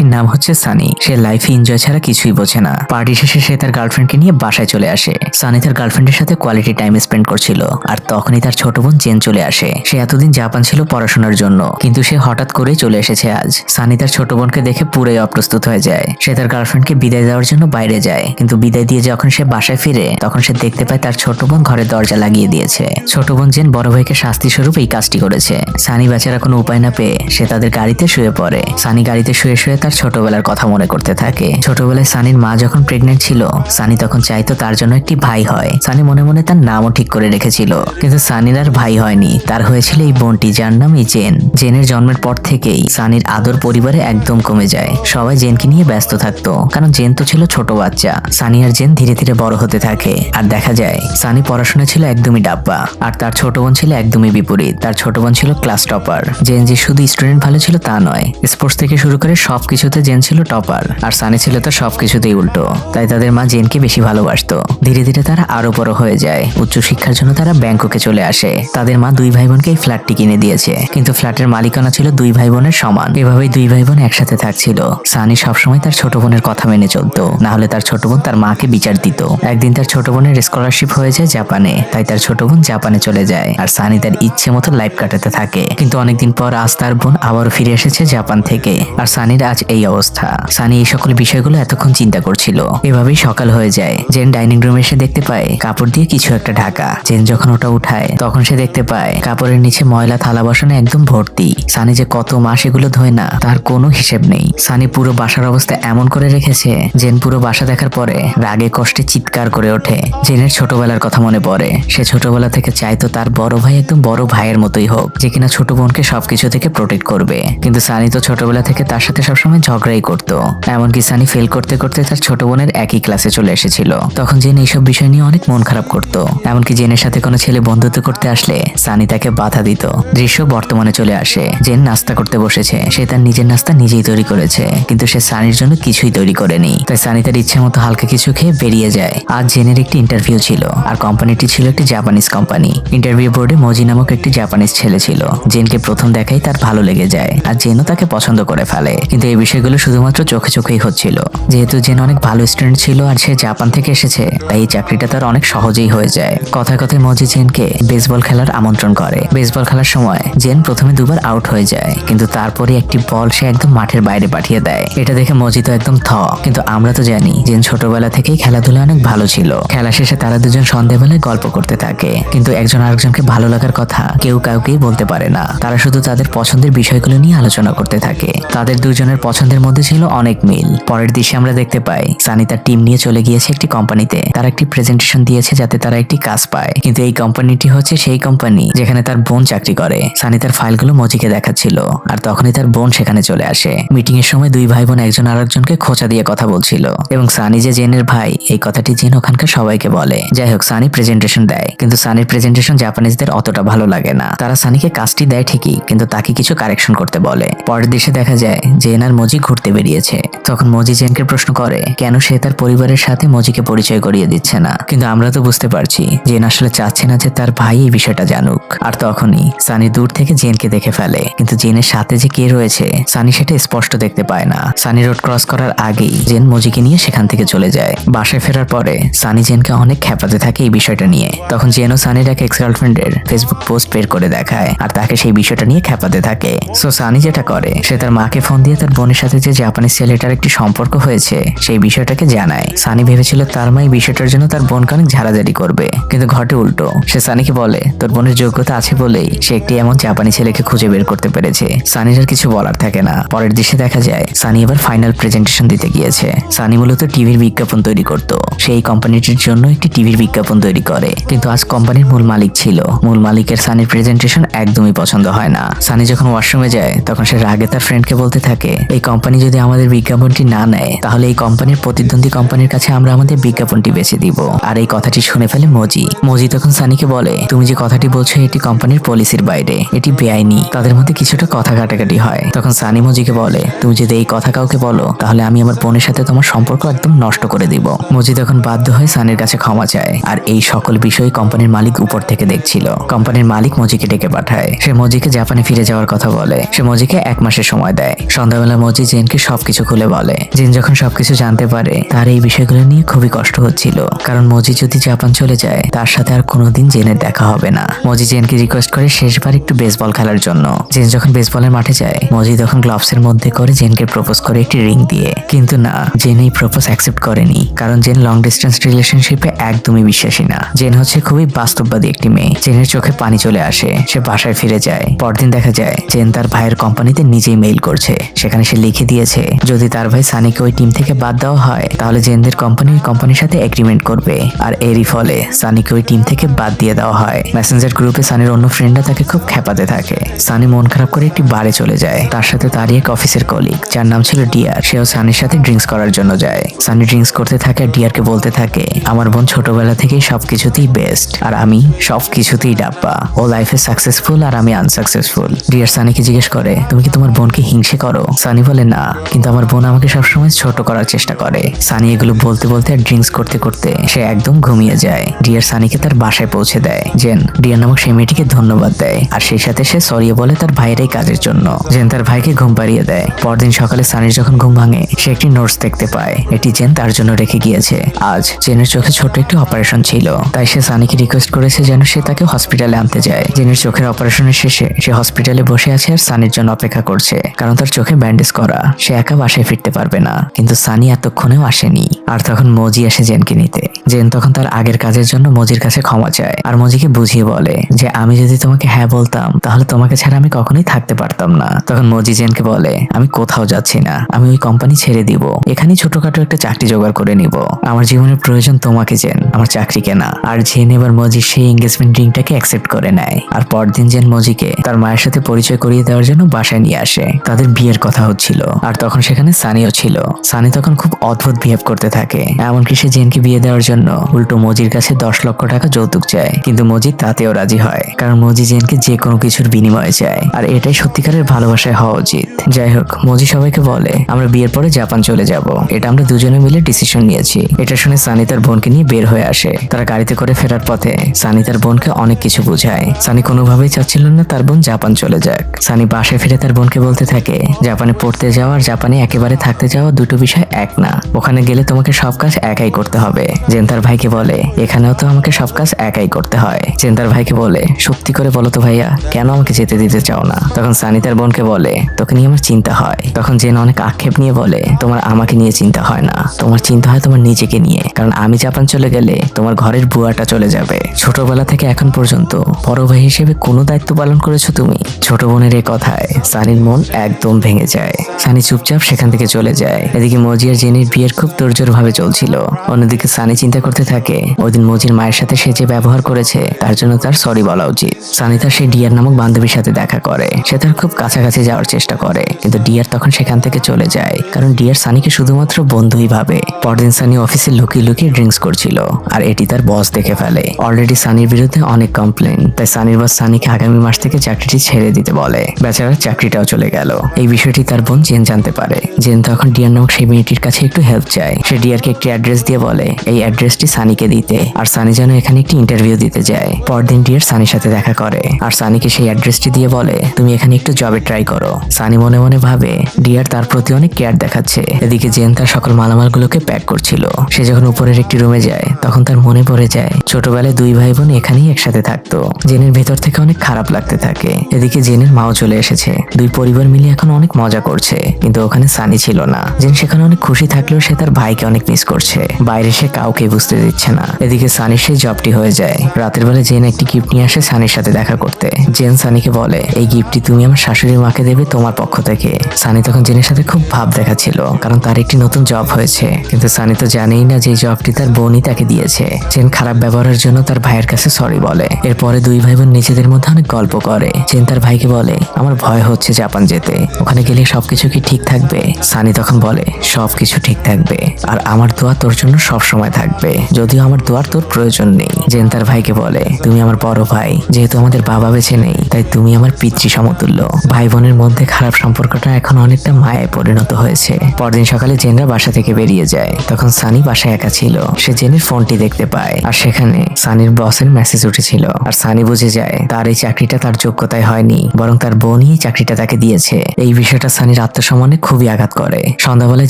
মেয়েটির নাম হচ্ছে সানি। সে লাইফে এনজয় ছাড়া কিছুই বোঝে না। পার্টি শেষে সে তার গার্লফ্রেন্ডকে নিয়ে বাসায় চলে আসে। সানি তার গার্লফ্রেন্ডের সাথে কোয়ালিটি টাইম স্পেন্ড করছিল, আর তখনই তার ছোট বোন জেন চলে আসে। সে এতদিন জাপান ছিল পড়াশোনার জন্য, কিন্তু সে হঠাৎ করেই চলে এসেছে আজ। সানি তার ছোট বোনকে দেখে পুরোই অপ্রস্তুত হয়ে যায়। সে তার গার্লফ্রেন্ডকে বিদায় দেওয়ার জন্য বাইরে যায়, কিন্তু বিদায় দিয়ে যখন সে বাসায় ফিরে তখন সে দেখতে পায় তার ছোট বোন ঘরের দরজা লাগিয়ে দিয়েছে। ছোট বোন জেন বড় ভাইকে শাস্তি স্বরূপ এই কাজটি করেছে। সানি বেচারা কোনো উপায় না পেয়ে সে তাদের গাড়িতে শুয়ে পড়ে। সানি গাড়িতে শুয়ে শুয়ে তার ছোটবেলার কথা মনে করতে থাকে। ছোটবেলায় সানির মা যখন প্রেগনেন্ট ছিল, সানি তখন চাইতো তার জন্য একটি ভাই হয়। সানি মনে মনে তার নামও ঠিক করে রেখেছিল, কিন্তু সানির আর ভাই হয়নি। তার হয়েছিল এই বোনটি, যার নাম জেন। জেনের জন্মের পর থেকেই সানির আদর পরিবারে একদম কমে যায়। সবাই জেনকে নিয়ে ব্যস্ত থাকতো, কারণ জেন তো ছিল ছোট বাচ্চা। সানি আর জেন ধীরে ধীরে বড় হতে থাকে, আর দেখা যায় সানি পড়াশোনা ছিল একদমই ডাব্বা, আর তার ছোট বোন ছিল একদমই বিপরীত। তার ছোট বোন ছিল ক্লাস টপার। জেন যে শুধু স্টুডেন্ট ভালো ছিল তা নয়, স্পোর্টস থেকে শুরু করে সবকিছুতে জেন ছিল টপার, আর সানি ছিল তো সবকিছুতেই উল্টো। তাই তাদের মা জেনকে বেশি ভালোবাসতো। ধীরে ধীরে তারা আরো বড় হয়ে যায়। উচ্চশিক্ষার জন্য তারা ব্যাংককে চলে আসে। তাদের মা দুই ভাই বোনকে এই ফ্ল্যাটটি কিনে দিয়েছে, কিন্তু ফ্ল্যাটের মালিকানা ছিল দুই ভাই বোনের সমান। এভাবেই দুই ভাই বোন একসাথে থাকছিল। সানি সবসময় তার ছোট বোনের কথা মেনে চলতো, না হলে তার ছোট বোন তার মাকে বিচার দিত। একদিন তার ছোট বোনের স্কলারশিপ হয়ে যায় জাপানে, তাই তার ছোট বোন জাপানে চলে যায়, আর সানি তার ইচ্ছে মতো লাইফ কাটাতে থাকে। কিন্তু অনেকদিন পর আজ তার বোন আবারও ফিরে এসেছে জাপান থেকে, আর সানির আজ এই অবস্থা। সানি এই সকল বিষয়গুলো এতক্ষণ চিন্তা করছিল। এভাবেই সকাল হয়ে যায়। জেন ডাইনিং রুমে এসে দেখতে পায় কাপড় দিয়ে কিছু একটা ঢাকা। জেন যখন ওটা উঠায় তখন সে দেখতে পায় কাপড়ের নিচে ময়লা থালা বাসনে একদম ভর্তি। সানি যে কত মাস এগুলো ধোয় না তার কোনো হিসেব নেই। সানি পুরো বাসার অবস্থা এমন করে রেখেছে, জেন পুরো বাসা দেখার পরে রাগে কষ্টে চিৎকার করে ওঠে। জেনের ছোটবেলার কথা মনে পড়ে। সে ছোটবেলা থেকে চাইতো তার বড় ভাই একদম বড় ভাইয়ের মতোই হোক, যে কিনা ছোট বোনকে সবকিছু থেকে প্রোটেক্ট করবে। কিন্তু সানি তো ছোটবেলা থেকে তার সাথে সবসময় ঝগড়াই করতো। এমনকি সানি ফেল করতে করতে তার ছোট বোনের একই ক্লাসে চলে এসেছিল। তখন জেন এইসব বিষয় নিয়ে অনেক মন খারাপ করতো। এমনকি জেনের সাথে কোনো ছেলে বন্ধুত্ব করতে আসলে সানি তাকে বাধা দিত। দৃশ্য বর্তমানে চলে আসে। জেন নাস্তা করতে বসেছে। সে তার নিজের নাস্তা নিজেই তৈরি করেছে, কিন্তু সে সানির জন্য কিছুই তৈরি করেনি। তাই সানি তার ইচ্ছে মতো হালকা কিছু খেয়ে বেরিয়ে যায়। আজ জেনের একটি ইন্টারভিউ ছিল, আর কোম্পানিটি ছিল একটি জাপানিজ কোম্পানি। ইন্টারভিউ বোর্ডে মজি নামক একটি জাপানিজ ছেলে ছিল। জেনকে প্রথম দেখাই তার ভালো লেগে যায়, আর জেনও তাকে পছন্দ করে ফেলে। কিন্তু এই বিষয়গুলো শুধুমাত্র চোখে চোখেই হচ্ছিল। যেহেতু জেন অনেক ভালো স্টুডেন্ট ছিল আর সে জাপান থেকে এসেছে, তাই এই চাকরিটা তার অনেক সহজেই হয়ে যায়। কথায় কথায় মজি জেনকে বেসবল খেলার আমন্ত্রণ করে। বেসবল খেলার সময় জেন প্রথমে দুবার আউট হয়ে যায়, কিন্তু তারপরে একটি বল সে একদম মাঠের বাইরে পাঠিয়ে দেয়। এটা দেখে মজি তো একদম কিন্তু আমরা তো জানি জেন ছোটবেলা থেকেই খেলাধুলা অনেক ভালো ছিল। খেলা শেষে তারা দুজন সন্ধ্যাবেলায় গল্প করতে থাকে, কিন্তু একজন আরেকজনকে ভালো লাগার কথা কেউ কাউকেই বলতে পারে না। তারা শুধু তাদের পছন্দের বিষয়গুলো নিয়ে আলোচনা করতে থাকে। তাদের দুজনের পছন্দের মধ্যে ছিল অনেক মিল। পরের দৃশ্যে আমরা দেখতে পাই সানি তার টিম নিয়ে চলে গিয়েছে একটি কোম্পানিতে। তারা একটি প্রেজেন্টেশন দিয়েছে যাতে তারা একটি কাজ পায়, কিন্তু এই কোম্পানিটি হচ্ছে সেই কোম্পানি যেখানে তার বোন চাকরি করে। সানি তার ফাইলগুলো মজিকে দেখাচ্ছিল, আর তখনই তার বোন সেখানে চলে আসে। মিটিং এর সময় দুই ভাই বোন একজন আরেকজনকে খোঁচা দিয়ে কথা বলছিল, এবং সানি যে জেনের ভাই এই কথাটি জেন ওখানকার সবাইকে বলে। যাই হোক, সানি প্রেজেন্টেশন দেয়, কিন্তু সানির প্রেজেন্টেশন জাপানিজদের অতটা ভালো লাগে না। তারা সানিকে কাজটি দেয় ঠিকই, কিন্তু তাকে কিছু কারেকশন করতে বলে। পরের দৃশ্যে দেখা যায় জেন আর মজি ঘুরতে বেরিয়েছে। তখন মজি জেনকে প্রশ্ন করে কেন সে তার পরিবারের সাথে মজিকে পরিচয় করিয়ে দিচ্ছে না। কিন্তু আমরা তো বুঝতে পারছি জেন আসলে চাচ্ছে না যে তার ভাই এই বিষয়টা জানুক। আর তখনই সানি দূর থেকে জেনকে দেখে ফেলে, কিন্তু জেনের সাথে যে কে রয়েছে সানি সেটা স্পষ্ট দেখতে পায় না। সানি রোড ক্রস করার আগেই জেন মজিকে নিয়ে সেখান থেকে চলে যায়। বাসায় ফেরার পরে সানি জেনকে অনেক খেপাতে থাকে এই বিষয়টা নিয়ে। তখন জেনও সানির এক এক্স গার্লফ্রেন্ডের ফেসবুক পোস্ট বের করে দেখায়, আর তাকে সেই বিষয়টা নিয়ে খেপাতে থাকে। সো সানি যেটা করে সে তার মাকে ফোন দিয়ে তার বোনের সাথে যে জাপানিজ ছেলেটার একটি সম্পর্ক হয়েছে সেই বিষয়টাকে জানায়। সানি ভেবেছিল তার মা এই বিষয়টার জন্য তার বোনকে অনেক ঝাড়াঝাড়ি করবে, কিন্তু ঘটে উল্টো। সে সানিকে বলে তোর বোনের যোগ্যতা আছে বলেই সে একটি এমন জাপানি ছেলেকে খুঁজে বের করতে পেরেছে। সানির আর কিছু বলার থাকে না। পরের দৃশ্যে দেখা যায় সানি এবার ফাইনাল প্রেজেন্টেশন দিতে গিয়েছে। সানি মূলত টিভির বিজ্ঞাপন তৈরি করত। সেই কোম্পানিটির জন্য একটি টিভির বিজ্ঞাপন তৈরি করে, কিন্তু আজ কোম্পানির মূল মালিক ছিল। মূল মালিকের সানির প্রেজেন্টেশন একদমই পছন্দ হয় না। সানি যখন ওয়াশরুমে যায় তখন সে রাগে তার ফ্রেন্ডকে বলতে থাকে এই কোম্পানি যদি আমাদের বিজ্ঞাপনটি না নেয় তাহলে এই কোম্পানির প্রতিদ্বন্দ্বী কোম্পানির কাছে আমরা আমাদের বিজ্ঞাপনটি বেচে দিব। আর এই কথাটি শুনে ফেলে মজি। মজি তখন সানিকে বলে তুমি যে কথাটি বলছো এটি কোম্পানির পলিসির বাইরে, এটি বেআইনি। তাদের মধ্যে কিছুটা কথা কাটাকাটি হয়। তখন সানি মজিকে বলে তুমি যদি এই কথা কাউকে বলো তাহলে আমি আমার বোনের সাথে তোমার সম্পর্ক একদম নষ্ট করে দিব। মজি তখন বাধ্য হয়ে সানির কাছে ক্ষমা চায়। আর এই সকল বিষয় কোম্পানির মালিক উপর থেকে দেখছিল। কোম্পানির মালিক মজিকে ডেকে পাঠায়। সে মজিকে জাপানে ফিরে যাওয়ার কথা বলে। সে মজিকে 1 মাসের সময় দেয়। সন্ধ্যাবেলা মজি মজি জেনকে সবকিছু খুলে বলে। জেন যখন সবকিছু জানতে পারে তার এই বিষয়গুলো নিয়ে খুবই কষ্ট হচ্ছিল, কারণ মজি যদি জাপান চলে যায় তার সাথে আর কোনোদিন জেনের দেখা হবে না। মজি জেনকে রিকোয়েস্ট করে শেষবার একটু বেসবল খেলার জন্য। জেন যখন বেসবলের মাঠে যায়, মজি তখন গ্লাভসের মধ্যে করে জেনকে প্রপোজ করে একটি রিং দিয়ে। কিন্তু না, জেন এই প্রপোজ অ্যাকসেপ্ট করেনি, কারণ জেন লং ডিস্টেন্স রিলেশনশিপে একদমই বিশ্বাসী না। জেন হচ্ছে খুবই বাস্তববাদী একটি মেয়ে। জেনের চোখে পানি চলে আসে, সে বাসায় ফিরে যায়। পরদিন দেখা যায় জেন তার ভাইয়ের কোম্পানিতে নিজেই মেইল করছে। সেখানে সে লিখে দিয়েছে যদি তার ভাই সানিকে ওই টিম থেকে বাদ দেওয়া হয় তাহলে জেনদের কোম্পানি ওই কোম্পানির সাথে এগ্রিমেন্ট করবে, আর এরই ফলে সানিকে ওই টিম থেকে বাদ দিয়ে দেওয়া হয়। মেসেঞ্জার গ্রুপে সানির অন্য ফ্রেন্ডরা তাকে খুব খেপাতে থাকে। সানি মন খারাপ করে একটি বারে চলে যায়। তার সাথে তারই এক অফিসের কলিগ যার নাম ছিল ডিয়ার, সেও সানির সাথে ড্রিঙ্কস করার জন্য যায়। সানি ড্রিঙ্কস করতে থাকে আর ডিয়ারকে বলতে থাকে আমার বোন ছোটবেলা থেকেই সবকিছুতেই বেস্ট, আর আমি সবকিছুতেই ডাব্বা। ও লাইফে সাকসেসফুল আর আমি আনসাকসেসফুল। ডিয়ার সানিকে জিজ্ঞেস করে তুমি কি তোমার বোনকে হিংসে করো? সানি বলে না, কিন্তু আমার বোন আমাকে সবসময় ছোট করার চেষ্টা করে। সানি এগুলো বলতে বলতে আর ড্রিঙ্কস করতে করতে সে একদম ঘুমিয়ে যায়। ডিয়ার সানিকে তার বাসায় পৌঁছে দেয়। জেন ডিয়ার নামক সেই মেয়েটিকে ধন্যবাদ দেয়, আর সেই সাথে সে সরি বলে তার ভাইয়ের এই কাজের জন্য। জেন তার ভাইকে ঘুম পাড়িয়ে দেয়। পরদিন সকালে সানির যখন ঘুম ভাঙে সে একটি নোটস দেখতে পায়, এটি জেন তার জন্য রেখে গিয়েছে। আজ জেনের চোখে ছোট একটি অপারেশন ছিল, তাই সে সানিকে রিকোয়েস্ট করেছে যেন সে তাকে হসপিটালে আনতে যায়। জেনের চোখের অপারেশনের শেষে সে হসপিটালে বসে আছে আর সানির জন্য অপেক্ষা করছে, কারণ তার চোখে ব্যান্ডেজ করা, সে একা বাসায় ফিরতে পারবে না। কিন্তু সানি এতক্ষণেও আসেনি। আর তখন মজি আসে জেনকে নিতে। জেন তখন তার আগের কাজের জন্য মজির কাছে ক্ষমা চায় আর মজিকে বুঝিয়ে বলে যে আমি যদি তোমাকে হ্যাঁ বলতাম তাহলে তোমাকে ছাড়া আমি কখনোই থাকতে পারতাম না। তখন মজি জেনকে বলে আমি কোথাও যাচ্ছি না, আমি ওই কোম্পানি ছেড়ে দিব, এখানেই ছোটখাটো একটা চাকরি জোগাড় করে নিব। আমার জীবনের প্রয়োজন তোমাকে জেন, আমার চাকরিকে না। আর জেন এবার মজির সেই এঙ্গেজমেন্ট রিংটাকে অ্যাকসেপ্ট করে নেয়। আর পরদিন জেন মজিকে তার মায়ের সাথে পরিচয় করিয়ে দেওয়ার জন্য বাসায় নিয়ে আসে। তাদের বিয়ের কথা হচ্ছিল, আর তখন সেখানে সানিও ছিল। সানি তখন খুব অদ্ভুত বিহেভ করতে থাকে, এমনকি সে জেনকে বিয়ে দেওয়ার জন্য উল্টো মজির কাছে 10 লক্ষ টাকা যৌতুক চায়। কিন্তু মজি তাতেও রাজি হয়, কারণ মজি জেনকে যে কোনো কিছুর বিনিময়ে চায়, আর এটাই সত্যিকারের ভালোবাসায় হওয়া উচিত। যাই হোক, মজি সবাইকে বলে আমরা বিয়ের পরে জাপান চলে যাব, এটা আমরা দুজনে মিলে ডিসিশন নিয়েছি। এটা শুনে সানি তার বোনকে নিয়ে বের হয়ে আসে। তারা গাড়িতে করে ফেরার পথে সানি তার বোনকে অনেক কিছু বুঝায়। সানি কোনোভাবেই চাচ্ছিল না তার বোন জাপান চলে যাক। সানি বাসায় ফিরে তার বোনকে বলতে থাকে জাপানে পড়তে যাওয়া আর জাপানে একেবারে থাকতে যাওয়া দুটো বিষয় এক না, ওখানে গেলে তোমাকে সব কাজ একাই করতে হবে। জেন তার ভাইকে বলে এখানেও তো আমাকে সব কাজ একাই করতে হয়। জেন তার ভাইকে বলে সত্যি করে বলো তো ভাইয়া, কেন আমাকে যেতে দিতে চাও না? তখন সানি তার বোনকে বলে তোকে নিয়ে আমার চিন্তা হয়। তখন জেন অনেক আক্ষেপ নিয়ে বলে তোমার আমাকে নিয়ে চিন্তা হয় না, তোমার চিন্তা হয় তোমার নিজেকে নিয়ে, কারণ আমি জাপান চলে গেলে তোমার ঘরের বুয়াটা চলে যাবে। ছোটবেলা থেকে এখন পর্যন্ত বড় ভাই হিসেবে কোনো দায়িত্ব পালন করেছো তুমি? ছোট বোনের এই কথায় সানির মন একদম ভেঙে যায়। সানি চুপচাপ সেখান থেকে চলে যায়। এদিকে মজি আর জেনির বিয়ের খুব তোড়জোড় ভাবে চলছিল। অন্যদিকে সানি চিন্তা করতে থাকে ওইদিন মজির মায়ের সাথে সে যে ব্যবহার করেছে তার জন্য তার সরি বলা উচিত। সানি তার সেই ডিয়ার নামক বান্ধবীর সাথে দেখা করে, সে তার খুব কাছাকাছি যাওয়ার চেষ্টা করে, কিন্তু ডিয়ার তখন সেখান থেকে চলে যায়, কারণ ডিয়ার সানিকে শুধুমাত্র বন্ধুই ভাবে। পরদিন সানি অফিসে লুকিয়ে লুকিয়ে ড্রিঙ্কস করছিল, আর এটি তার বস দেখে ফেলে। অলরেডি সানির বিরুদ্ধে অনেক কমপ্লেন, তাই সানির বস সানিকে আগামী মাস থেকে চাকরিটি ছেড়ে দিতে বলে। বেচারার চাকরিটাও চলে গেল। এই বিষয়টি তার বোন জেন জানতে পারে। জেন তখন ডিয়ার নামক সেই মেয়েটির কাছে একটু হেল্প চায়। সে ডিয়ারকে একটি অ্যাড্রেস দিয়ে বলে এই অ্যাড্রেসটি সানিকে দিতে, আর সানি যেন এখানে একটি ইন্টারভিউ দিতে যায়। পরদিন ডিয়ার সানির সাথে দেখা করে আর সানিকে সেই অ্যাড্রেসটি দিয়ে বলে তুমি এখানে একটু জবে ট্রাই করো। সানি মনে মনে ভাবে ডিয়ার তার প্রতি অনেক কেয়ার দেখাচ্ছে। এদিকে জেন তার সকল মালামালগুলোকে প্যাক করছিল। সে যখন উপরের একটি রুমে যায় তখন তার মনে পড়ে যায় ছোটবেলায় দুই ভাই বোন এখানেই একসাথে থাকতো। জেনের ভেতর থেকে অনেক খারাপ লাগতে থাকে। এদিকে জেনের মাও চলে এসেছে। দুই পরিবার মিলে এখন অনেক মজা করছে, কিন্তু ওখানে সানি ছিল না। জেন সেখানে অনেক খুশি থাকলেও সে তার ভাইকে অনেক মিস করছে। বাইরে সে কাউকে বুঝতে দিচ্ছে না। এদিকে সানির সেই জবটি হয়ে যায়। রাতের বেলা জেন একটি গিফট নিয়ে আসে সানির সাথে দেখা করতে। জেন সানিকে বলে এই গিফটটি তুমি আমার শাশুড়ি মাকে দেবে তোমার পক্ষ থেকে। সানি তখন জেনের সাথে খুব ভাব দেখাচ্ছিল, কারণ তার একটি নতুন জব হয়েছে, কিন্তু সানি তো জানেই না যে জবটি তার বোনই তাকে দিয়েছে। জেন খারাপ ব্যবহারের জন্য তার ভাইয়ের কাছে সরি বলে। এরপরে দুই ভাই বোন নিজেদের মধ্যে অনেক গল্প করে। জেন তার ভাইকে বলে আমার ভয় হচ্ছে জাপান যেতে, ওখানে গেলে সবকিছু কি ঠিক থাকবে? সানি তখন বলে সবকিছু ঠিক থাকবে, আর আমার দোয়া তোর জন্য সব সময় থাকবে, যদিও আমার দোয়ার তোর প্রয়োজন নেই। জেন তার ভাইকে বলে তুমি আমার বড় ভাই, যেহেতু আমাদের বাবা বেঁচে নেই তাই তুমি আমার পিতৃ সমতুল্য। ভাই বোনের মধ্যে খারাপ সম্পর্কটা এখন অনেকটা মায়ায় পরিণত হয়েছে। পরদিন সকালে জেনরা বাসা থেকে বেরিয়ে যায়। তখন সানি বাসায় একা ছিল। সে জেনের ফোনটি দেখতে পায়, আর সেখানে সানির বসের মেসেজ উঠেছিল। আর সানি বুঝে যায় তার এই চাকরিটা তার যোগ্যতায় হয়নি, বরং তার বোনই এই চাকরিটা তাকে দিয়েছে। এই বিষয়টা সানি সানির আত্মসম্মানে খুবই আঘাত করে। সন্ধ্যাবেলায়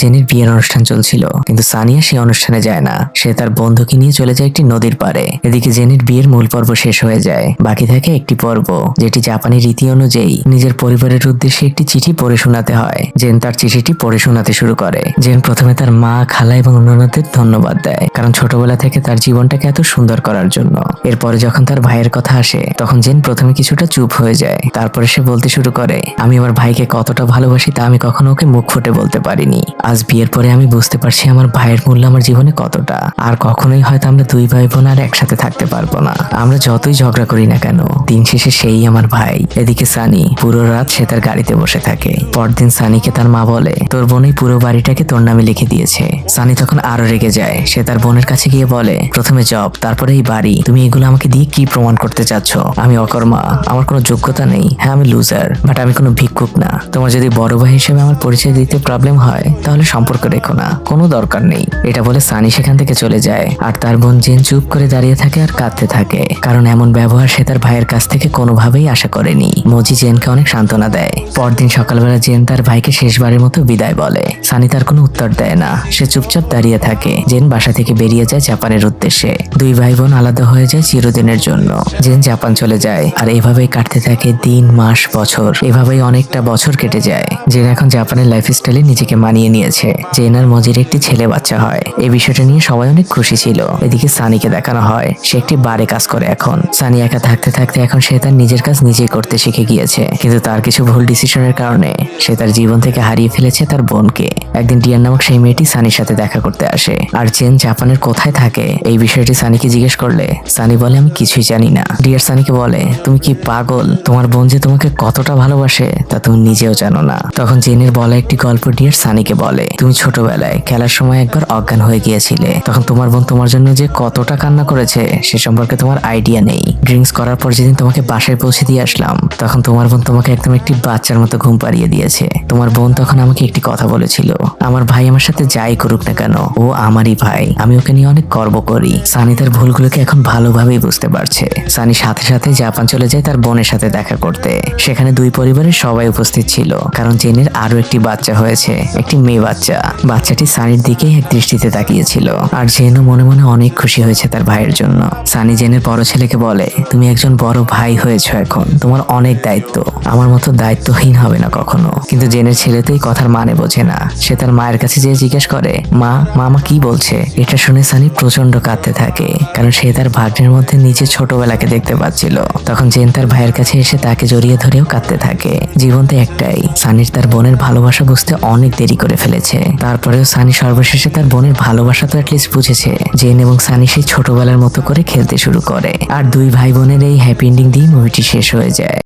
জেনির বিয়ের অনুষ্ঠান চলছিল, কিন্তু সানিয়া সেই অনুষ্ঠানে যায় না। সে তার বন্ধুকে নিয়ে চলে যায় একটি নদীর পাড়ে। এদিকে জেনির বিয়ের মূল পর্ব শেষ হয়ে যায়, বাকি থাকে একটি পর্ব যেটি জাপানি রীতি অনুযায়ী নিজের পরিবারের উদ্দেশ্যে একটি চিঠি পড়ে শোনাতে হয়। জেন তার চিঠিটি পড়ে শোনাতে শুরু করে। জেন প্রথমে তার মা, খালা এবং অন্যান্যদের ধন্যবাদ দেয়, কারণ ছোটবেলা থেকে তার জীবনটাকে এত সুন্দর করার জন্য। এরপরে যখন তার ভাইয়ের কথা আসে, তখন জেন প্রথমে কিছুটা চুপ হয়ে যায়। তারপরে সে বলতে শুরু করে, আমি আমার ভাইকে কতটা ভালোবাসি তা আমি কখনো ওকে মুখ ফুটে বলতে পারিনি। আজ বিয়ের পরে আমি বুঝতে পারছি আমার ভাইয়ের মূল্য আমার জীবনে কতটা। আর কখনোই হয়তো আমরা দুই ভাই বোন আর একসাথে থাকতে পারবো না। আমরা যতই ঝগড়া করি না কেন, দিন শেষে সেই আমার ভাই। এদিকে সানি পুরো রাত সে তার গাড়িতে বসে থাকে। পরদিন সানিকে তার মা বলে, তোর বোনই পুরো বাড়িটাকে তোর নামে লিখে দিয়েছে। সানি তখন আরো রেগে যায়। সে তার বোনের কাছে গিয়ে বলে, প্রথমে জব, তারপরে এই বাড়ি, তুমি এগুলো আমাকে দিয়ে কি প্রমাণ করতে চাচ্ছ? আমি অকর্মা, আমার কোনো যোগ্যতা নেই। হ্যাঁ, আমি লুজার, বাট আমি কোনো ভিক্ষুক না। তোমার যদি বড় ভাই হিসেবে আমার পরিচয় দিতে প্রবলেম হয়, তাহলে সম্পর্ক রেখো না, কোনো দরকার নেই। এটা বলে সানি সেখান থেকে চলে যায়। আর তার বোন জেন চুপ করে দাঁড়িয়ে থাকে আর কাঁদতে থাকে, কারণ এমন ব্যবহার সে তার ভাইয়ের কাছ থেকে কোনোভাবেই আশা করেনি। মজি জেনকে অনেক সান্ত্বনা দেয়। পরদিন সকালবেলা জেন তার ভাইকে শেষবারের মতো বিদায় বলে। সানি তার কোনো উত্তর দেয় না, সে চুপচাপ দাঁড়িয়ে থাকে। জেন বাসা থেকে বেরিয়ে যায় জাপানের উদ্দেশ্যে। দুই ভাই বোন আলাদা হয়ে যায় চিরদিনের জন্য। জেন জাপান চলে যায়, আর এভাবেই কাটতে থাকে দিন, মাস, বছর। এভাবেই অনেকটা বছর কেটে যায়। জেন এখন জাপানের লাইফস্টাইলে নিজেকে মানিয়ে নিয়েছে। জেন আর মজির একটি ছেলে বাচ্চা হয়। এই বিষয়টা নিয়ে সবাই অনেক খুশি ছিল। এদিকে সানিকে দেখানো হয় সে একটি বারে কাজ করে। এখন সানি একা থাকতে থাকতে এখন সে তার নিজের কাজ নিজেই করতে শিখে গিয়েছে, কিন্তু তার কিছু ভুল ডিসিশনের কারণে সে তার জীবন থেকে হারিয়ে ফেলেছে তার বোনকে। একদিন ডিয়ার নামক সেই মেয়েটি সানির সাথে দেখা করতে আসে। আর জেন জাপানের কোথায় থাকে এই বিষয়টি সানিকে জিজ্ঞেস করলে সানি বলে, আমি কিছুই জানি না। ডিয়ার সানিকে বলে, তুমি কি পাগল? তোমার বোন যে তোমাকে কতটা ভালোবাসে তা তুমি নিজেও জানো না। তখন জেনের বলা একটি গল্প ডিয়ার সানিকে বলে, তুমি ছোটবেলায় খেলার সময় একবার অজ্ঞান হয়ে গিয়েছিলে। তখন তোমার বোন তোমার জন্য যে কতটা কান্না করেছে সে সম্পর্কে তোমার আইডিয়া নেই। ড্রিঙ্কস করার পর যেদিন তোমাকে বাসায় পৌঁছে দিয়ে আসলাম, তখন তোমার বোন তোমাকে একদম একটি বাচ্চার মতো ঘুম পাড়িয়ে দিয়েছে। তোমার বোন তখন আমাকে একটি কথা বলেছিল, আমার ভাই আমার সাথে যাই করুক না কেন, ও আমারই ভাই, আমি ওকে নিয়ে অনেক গর্ব করি। সানি তার ভুলগুলোকে এখন ভালোভাবেই বুঝতে পারছে। সানি সাথে সাথে জাপান চলে যায় তার বোনের সাথে দেখা করতে। সেখানে দুই পরিবারের সবাই উপস্থিত ছিল, কারণ জেনের আরো একটি বাচ্চা হয়েছে, একটি মেয়ে বাচ্চা। বাচ্চাটি সানির দিকেই এক দৃষ্টিতে তাকিয়েছিল। আর জেনও মনে মনে অনেক খুশি হয়েছে তার ভাইয়ের জন্য। সানি জেনের বড় ছেলেকে বলে, তুমি একজন বড় ভাই হয়েছো, এখন তোমার অনেক দায়িত্ব। আমার মতো দায়িত্বহীন হবে না কখনো। কিন্তু জেনের ছেলে তো এই কথার মানে বোঝে না। সে তার মায়ের কাছে যেয়ে জিজ্ঞেস করে, মা, মামা কি বলছে? এটা শুনে সানি প্রচন্ড কাঁদতে থাকে, কারণ সে তার ভাগ্নের মধ্যে নিজের ছোটবেলাকে দেখতে পাচ্ছিল। তখন জেন তার ভাইয়ের কাছে এসে তাকে জড়িয়ে ধরেও কাঁদতে থাকে। জীবন তো একটাই। সানির তার বোনের ভালোবাসা বুঝতে অনেক দেরি করে ফেলেছে। তারপরেও সানি সর্বশেষে তার বোনের ভালোবাসা তো অ্যাটলিস্ট বুঝেছে। জেন এবং সানি সেই ছোটবেলার মতো করে খেলতে শুরু করে। আর দুই ভাই বোনের এই হ্যাপি এন্ডিং দিয়ে মুভিটি শেষ হয়ে যায়।